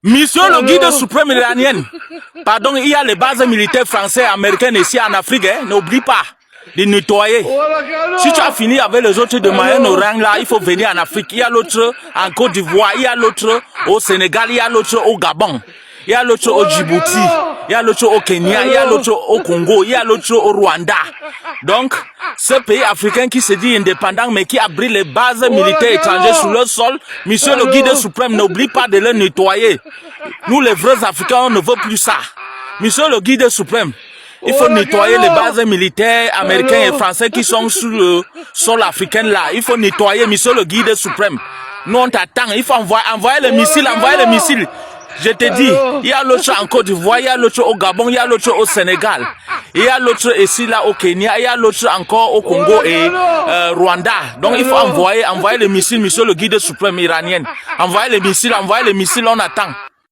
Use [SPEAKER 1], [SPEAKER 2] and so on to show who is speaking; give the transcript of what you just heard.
[SPEAKER 1] Monsieur le guide suprême iranien, pardon, il y a les bases militaires français, américaines ici en Afrique, hein, n'oublie pas de nettoyer. Si tu as fini avec les autres de Moyen-Orient, là, il faut venir en Afrique. Il y a l'autre en Côte d'Ivoire, il y a l'autre au Sénégal, il y a l'autre au Gabon, il y a l'autre au Djibouti, il y a l'autre au Kenya, il y a l'autre au Congo, il y a l'autre au Rwanda. Donc, ce pays africain qui se dit indépendant, mais qui abrite les bases militaires étrangères sur leur sol, monsieur le guide suprême, n'oublie pas de les nettoyer. Nous, les vrais Africains, on ne veut plus ça. Monsieur le guide suprême, il faut nettoyer les bases militaires américains et français qui sont sur le sol africain là. Il faut nettoyer, monsieur le guide suprême. Nous, on t'attend. Il faut envoyer les missiles, envoyer les missiles. Je te dis, il y a l'autre en Côte d'Ivoire, il y a l'autre au Gabon, il y a l'autre au Sénégal, il y a l'autre ici là au Kenya, il y a l'autre encore au Congo et Rwanda. Donc il faut envoyer les missiles, monsieur le guide suprême iranien. Envoyez les missiles, on attend.